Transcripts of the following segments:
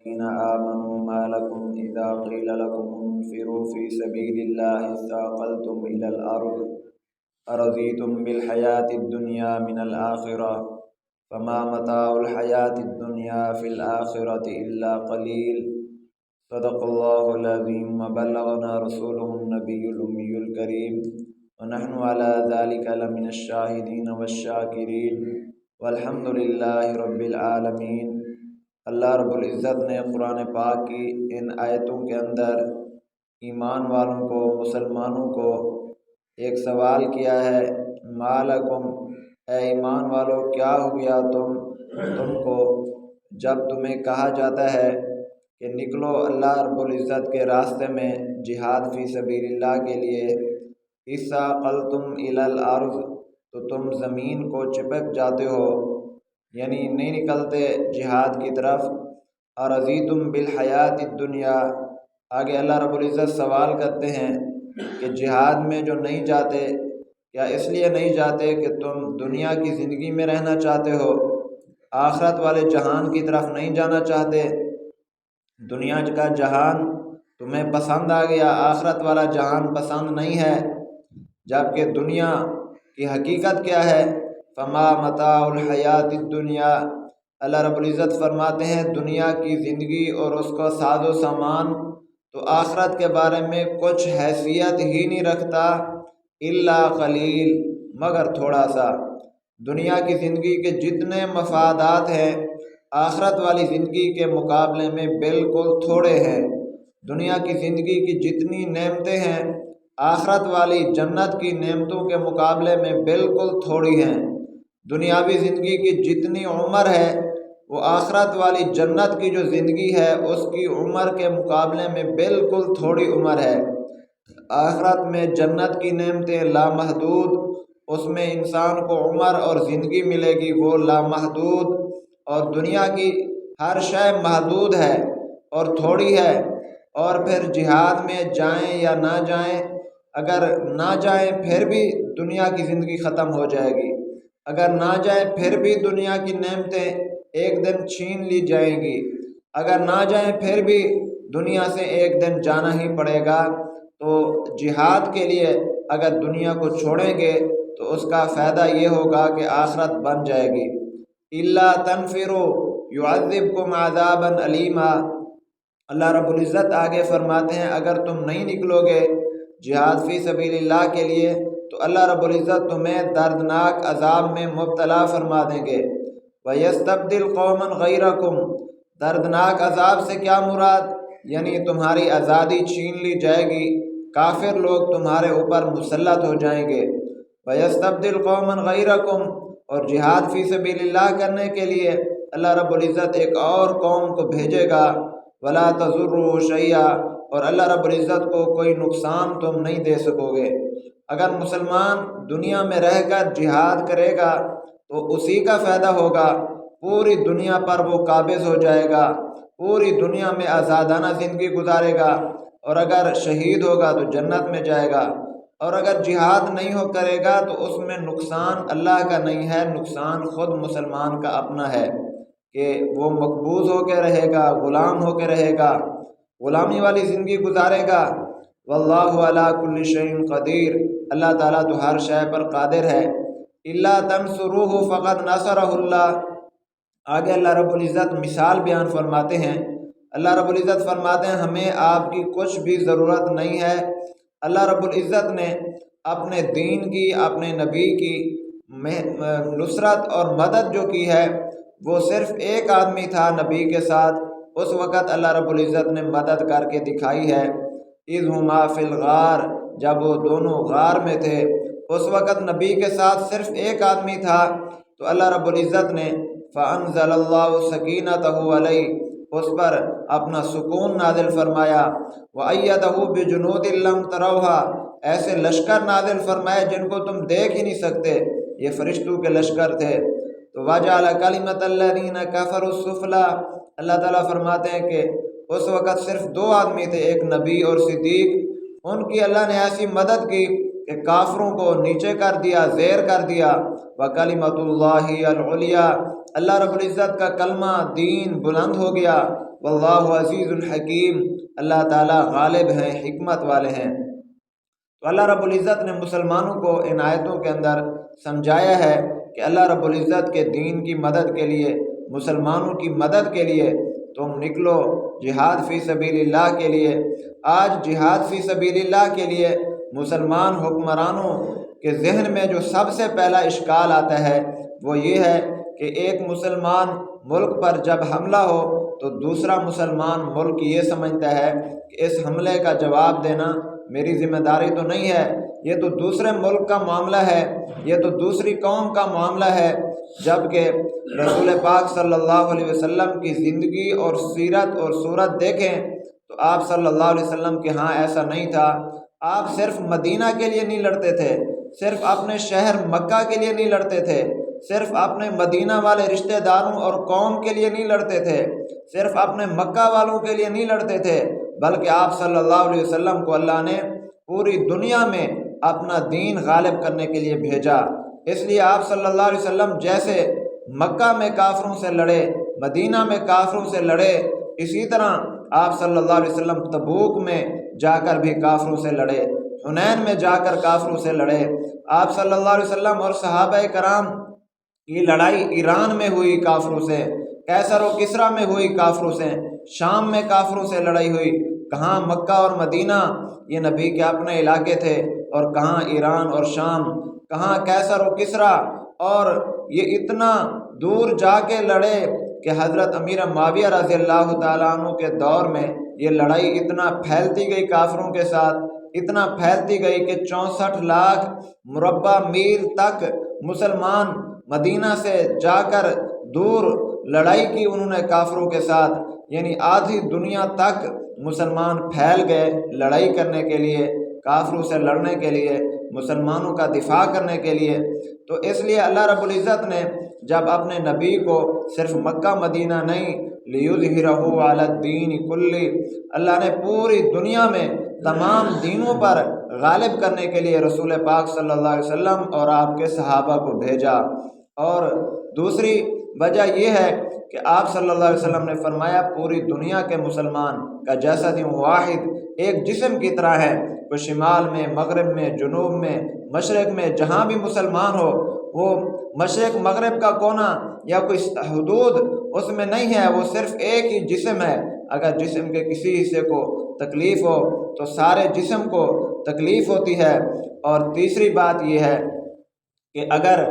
الذين آمنوا ما لكم إذا قيل لكم انفروا في سبيل الله اثاقلتم إلى الأرض أرضيتم بالحياة الدنيا من الآخرة فما متاع الحياة الدنيا في الآخرة إلا قليل صدق الله العظيم وبلغنا رسوله النبي الأمي الكريم ونحن على ذلك لمن الشاهدين والشاكرين والحمد لله رب العالمين۔ اللہ رب العزت نے قرآن پاک کی ان آیتوں کے اندر ایمان والوں کو، مسلمانوں کو ایک سوال کیا ہے، مالکم، اے ایمان والو کیا ہو گیا تم کو جب تمہیں کہا جاتا ہے کہ نکلو اللہ رب العزت کے راستے میں جہاد فی سبیل اللہ کے لیے، اثاقلتم الی الارض، تو تم زمین کو چپک جاتے ہو، یعنی نہیں نکلتے جہاد کی طرف، ارضیتم بالحیات الدنیا۔ آگے اللہ رب العزت سوال کرتے ہیں کہ جہاد میں جو نہیں جاتے، یا اس لیے نہیں جاتے کہ تم دنیا کی زندگی میں رہنا چاہتے ہو، آخرت والے جہان کی طرف نہیں جانا چاہتے، دنیا کا جہان تمہیں پسند آ گیا، آخرت والا جہان پسند نہیں ہے، جبکہ دنیا کی حقیقت کیا ہے؟ فما متاع الحیات الدنیا، اللہ رب العزت فرماتے ہیں دنیا کی زندگی اور اس کا ساز و سامان تو آخرت کے بارے میں کچھ حیثیت ہی نہیں رکھتا، الا قلیل، مگر تھوڑا سا۔ دنیا کی زندگی کے جتنے مفادات ہیں آخرت والی زندگی کے مقابلے میں بالکل تھوڑے ہیں۔ دنیا کی زندگی کی جتنی نعمتیں ہیں آخرت والی جنت کی نعمتوں کے مقابلے میں بالکل تھوڑی ہیں۔ دنیاوی زندگی کی جتنی عمر ہے وہ آخرت والی جنت کی جو زندگی ہے اس کی عمر کے مقابلے میں بالکل تھوڑی عمر ہے۔ آخرت میں جنت کی نعمتیں لامحدود، اس میں انسان کو عمر اور زندگی ملے گی وہ لامحدود، اور دنیا کی ہر شے محدود ہے اور تھوڑی ہے۔ اور پھر جہاد میں جائیں یا نہ جائیں، اگر نہ جائیں پھر بھی دنیا کی زندگی ختم ہو جائے گی، اگر نہ جائیں پھر بھی دنیا کی نعمتیں ایک دن چھین لی جائیں گی، اگر نہ جائیں پھر بھی دنیا سے ایک دن جانا ہی پڑے گا۔ تو جہاد کے لیے اگر دنیا کو چھوڑیں گے تو اس کا فائدہ یہ ہوگا کہ آخرت بن جائے گی۔ الا تنفروا يعذبكم عذابا علیما، اللہ رب العزت آگے فرماتے ہیں اگر تم نہیں نکلو گے جہاد فی سبیل اللہ کے لیے تو اللہ رب العزت تمہیں دردناک عذاب میں مبتلا فرما دیں گے۔ وَيَسْتَبْدِلْ قَوْمًا غَيْرَكُمْ، دردناک عذاب سے کیا مراد؟ یعنی تمہاری آزادی چھین لی جائے گی، کافر لوگ تمہارے اوپر مسلط ہو جائیں گے۔ وَيَسْتَبْدِلْ قَوْمًا غَيْرَكُمْ، اور جہاد فی سبیل اللہ کرنے کے لیے اللہ رب العزت ایک اور قوم کو بھیجے گا۔ وَلَا تَضُرُّهُ شَيْئًا، اور اللہ رب العزت کو کوئی نقصان تم نہیں دے سکو گے۔ اگر مسلمان دنیا میں رہ کر جہاد کرے گا تو اسی کا فائدہ ہوگا، پوری دنیا پر وہ قابض ہو جائے گا، پوری دنیا میں آزادانہ زندگی گزارے گا، اور اگر شہید ہوگا تو جنت میں جائے گا۔ اور اگر جہاد نہیں ہو کرے گا تو اس میں نقصان اللہ کا نہیں ہے، نقصان خود مسلمان کا اپنا ہے کہ وہ مقبوض ہو کے رہے گا، غلام ہو کے رہے گا، غلامی والی زندگی گزارے گا۔ واللہ علی کل شیء قدیر، اللہ تعالیٰ تو ہر شے پر قادر ہے۔ الا تنصروہ فقد نصرہ اللہ، آگے اللہ رب العزت مثال بیان فرماتے ہیں۔ اللہ رب العزت فرماتے ہیں ہمیں آپ کی کچھ بھی ضرورت نہیں ہے، اللہ رب العزت نے اپنے دین کی، اپنے نبی کی نصرت اور مدد جو کی ہے وہ صرف ایک آدمی تھا نبی کے ساتھ، اس وقت اللہ رب العزت نے مدد کر کے دکھائی ہے۔ اذ ہما فی الغار، جب وہ دونوں غار میں تھے اس وقت نبی کے ساتھ صرف ایک آدمی تھا، تو اللہ رب العزت نے فانزل اللہ سکینتہ علیہ، اس پر اپنا سکون نازل فرمایا، وایدہ بجنود لم تروہا، ایسے لشکر نازل فرمائے جن کو تم دیکھ ہی نہیں سکتے، یہ فرشتوں کے لشکر تھے۔ تو وجعل کلمۃ الذین کفروا السفلی، اللہ تعالیٰ فرماتے ہیں کہ اس وقت صرف دو آدمی تھے، ایک نبی اور صدیق، ان کی اللہ نے ایسی مدد کی کہ کافروں کو نیچے کر دیا، زیر کر دیا۔ وَكَلِمَةُ اللَّهِ الْعُلْيَا، اللہ رب العزت کا کلمہ دین بلند ہو گیا۔ واللہ عزیز الحکیم، اللہ تعالیٰ غالب ہیں، حکمت والے ہیں۔ تو اللہ رب العزت نے مسلمانوں کو ان آیتوں کے اندر سمجھایا ہے کہ اللہ رب العزت کے دین کی مدد کے لیے، مسلمانوں کی مدد کے لیے تم نکلو جہاد فی سبیل اللہ کے لیے۔ آج جہاد فی سبیل اللہ کے لیے مسلمان حکمرانوں کے ذہن میں جو سب سے پہلا اشکال آتا ہے وہ یہ ہے کہ ایک مسلمان ملک پر جب حملہ ہو تو دوسرا مسلمان ملک یہ سمجھتا ہے کہ اس حملے کا جواب دینا میری ذمہ داری تو نہیں ہے، یہ تو دوسرے ملک کا معاملہ ہے، یہ تو دوسری قوم کا معاملہ ہے۔ جبکہ رسول پاک صلی اللہ علیہ وسلم کی زندگی اور سیرت اور صورت دیکھیں تو آپ صلی اللہ علیہ وسلم کے ہاں ایسا نہیں تھا۔ آپ صرف مدینہ کے لیے نہیں لڑتے تھے، صرف اپنے شہر مکہ کے لیے نہیں لڑتے تھے، صرف اپنے مدینہ والے رشتہ داروں اور قوم کے لیے نہیں لڑتے تھے، صرف اپنے مکہ والوں کے لیے نہیں لڑتے تھے، بلکہ آپ صلی اللہ علیہ وسلم کو اللہ نے پوری دنیا میں اپنا دین غالب کرنے کے لیے بھیجا۔ اس لیے آپ صلی اللہ علیہ وسلم جیسے مکہ میں کافروں سے لڑے، مدینہ میں کافروں سے لڑے، اسی طرح آپ صلی اللہ علیہ وسلم تبوک میں جا کر بھی کافروں سے لڑے، حنین میں جا کر کافروں سے لڑے۔ آپ صلی اللہ علیہ وسلم اور صحابہ کرام کی لڑائی ایران میں ہوئی کافروں سے، کیسر و کسرا میں ہوئی کافروں سے، شام میں کافروں سے لڑائی ہوئی۔ کہاں مکہ اور مدینہ یہ نبی کے اپنے علاقے تھے، اور کہاں ایران اور شام، کہاں کیسر و کسرا، اور یہ اتنا دور جا کے لڑے کہ حضرت امیر معاویہ رضی اللہ تعالیٰ عنہ کے دور میں یہ لڑائی اتنا پھیلتی گئی کافروں کے ساتھ، اتنا پھیلتی گئی کہ 64 لاکھ مربع میل تک مسلمان مدینہ سے جا کر دور لڑائی کی انہوں نے کافروں کے ساتھ، یعنی آدھی دنیا تک مسلمان پھیل گئے لڑائی کرنے کے لیے، کافروں سے لڑنے کے لیے، مسلمانوں کا دفاع کرنے کے لیے۔ تو اس لیے اللہ رب العزت نے جب اپنے نبی کو صرف مکہ مدینہ نہیں، لِيُظْهِرَهُ عَلَى الدِّينِ كُلِّهِ، اللہ نے پوری دنیا میں تمام دینوں پر غالب کرنے کے لیے رسول پاک صلی اللہ علیہ وسلم اور آپ کے صحابہ کو بھیجا۔ اور دوسری وجہ یہ ہے کہ آپ صلی اللہ علیہ وسلم نے فرمایا پوری دنیا کے مسلمان کا جسد واحد، ایک جسم کی طرح ہے۔ وہ شمال میں، مغرب میں، جنوب میں، مشرق میں، جہاں بھی مسلمان ہو، وہ مشرق مغرب کا کونا یا کوئی حدود اس میں نہیں ہے، وہ صرف ایک ہی جسم ہے۔ اگر جسم کے کسی حصے کو تکلیف ہو تو سارے جسم کو تکلیف ہوتی ہے۔ اور تیسری بات یہ ہے کہ اگر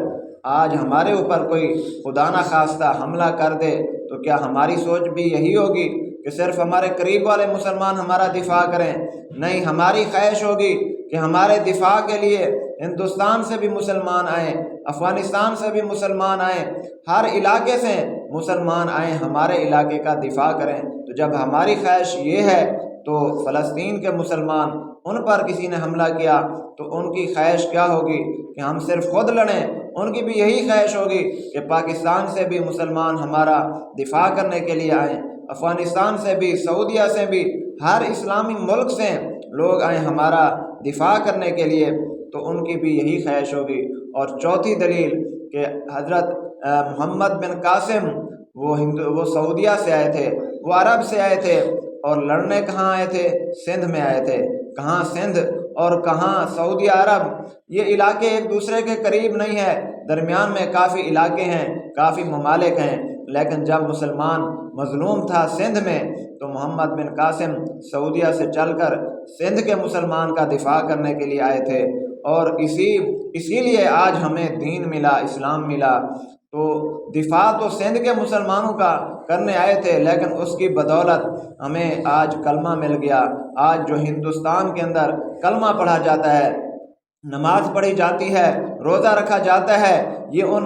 آج ہمارے اوپر کوئی خدا نخواستہ حملہ کر دے تو کیا ہماری سوچ بھی یہی ہوگی کہ صرف ہمارے قریب والے مسلمان ہمارا دفاع کریں؟ نہیں، ہماری خواہش ہوگی کہ ہمارے دفاع کے لیے ہندوستان سے بھی مسلمان آئیں، افغانستان سے بھی مسلمان آئیں، ہر علاقے سے مسلمان آئیں، ہمارے علاقے کا دفاع کریں۔ تو جب ہماری خواہش یہ ہے تو فلسطین کے مسلمان، ان پر کسی نے حملہ کیا تو ان کی خواہش کیا ہوگی کہ ہم صرف خود لڑیں؟ ان کی بھی یہی خواہش ہوگی کہ پاکستان سے بھی مسلمان ہمارا دفاع کرنے کے لیے آئیں، افغانستان سے بھی، سعودیہ سے بھی، ہر اسلامی ملک سے لوگ آئیں ہمارا دفاع کرنے کے لیے، تو ان کی بھی یہی خواہش ہوگی۔ اور چوتھی دلیل کہ حضرت محمد بن قاسم وہ سعودیہ سے آئے تھے، وہ عرب سے آئے تھے، اور لڑنے کہاں آئے تھے؟ سندھ میں آئے تھے۔ کہاں سندھ اور کہاں سعودی عرب، یہ علاقے ایک دوسرے کے قریب نہیں ہے، درمیان میں کافی علاقے ہیں، کافی ممالک ہیں، لیکن جب مسلمان مظلوم تھا سندھ میں تو محمد بن قاسم سعودیہ سے چل کر سندھ کے مسلمان کا دفاع کرنے کے لیے آئے تھے۔ اور اسی لیے آج ہمیں دین ملا، اسلام ملا۔ تو دفاع تو سندھ کے مسلمانوں کا کرنے آئے تھے، لیکن اس کی بدولت ہمیں آج کلمہ مل گیا۔ آج جو ہندوستان کے اندر کلمہ پڑھا جاتا ہے، نماز پڑھی جاتی ہے، روزہ رکھا جاتا ہے، یہ ان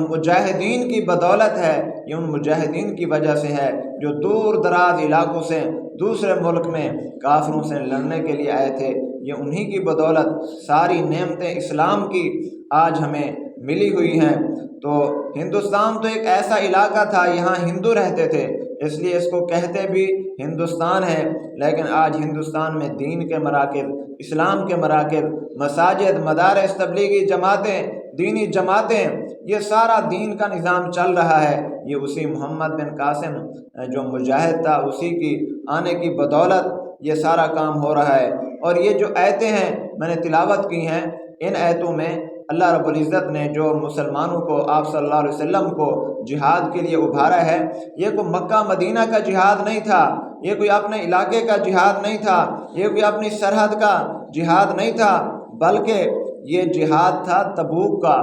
مجاہدین کی بدولت ہے، یہ ان مجاہدین کی وجہ سے ہے جو دور دراز علاقوں سے دوسرے ملک میں کافروں سے لڑنے کے لیے آئے تھے۔ یہ انہی کی بدولت ساری نعمتیں اسلام کی آج ہمیں ملی ہوئی ہیں۔ تو ہندوستان تو ایک ایسا علاقہ تھا، یہاں ہندو رہتے تھے، اس لیے اس کو کہتے بھی ہندوستان ہے، لیکن آج ہندوستان میں دین کے مراکز، اسلام کے مراکز، مساجد، مدارس، تبلیغی جماعتیں، دینی جماعتیں یہ سارا دین کا نظام چل رہا ہے، یہ اسی محمد بن قاسم جو مجاہد تھا اسی کی آنے کی بدولت یہ سارا کام ہو رہا ہے۔ اور یہ جو آیتیں ہیں میں نے تلاوت کی ہیں، ان آیتوں میں اللہ رب العزت نے جو مسلمانوں کو، آپ صلی اللہ علیہ وسلم کو جہاد کے لیے ابھارا ہے، یہ کوئی مکہ مدینہ کا جہاد نہیں تھا، یہ کوئی اپنے علاقے کا جہاد نہیں تھا، یہ کوئی اپنی سرحد کا جہاد نہیں تھا، بلکہ یہ جہاد تھا تبوک کا۔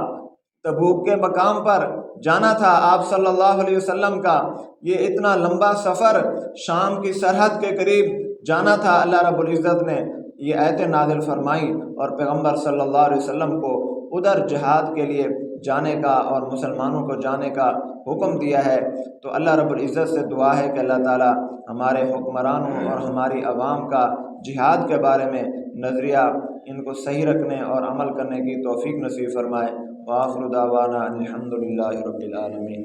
تبوک کے مقام پر جانا تھا آپ صلی اللہ علیہ وسلم کا، یہ اتنا لمبا سفر شام کی سرحد کے قریب جانا تھا۔ اللہ رب العزت نے یہ آیتیں نازل فرمائی اور پیغمبر صلی اللہ علیہ وسلم کو ادھر جہاد کے لیے جانے کا اور مسلمانوں کو جانے کا حکم دیا ہے۔ تو اللہ رب العزت سے دعا ہے کہ اللہ تعالی ہمارے حکمرانوں اور ہماری عوام کا جہاد کے بارے میں نظریہ ان کو صحیح رکھنے اور عمل کرنے کی توفیق نصیب فرمائے۔ وآخر دعوانا الحمد للہ رب العالمین۔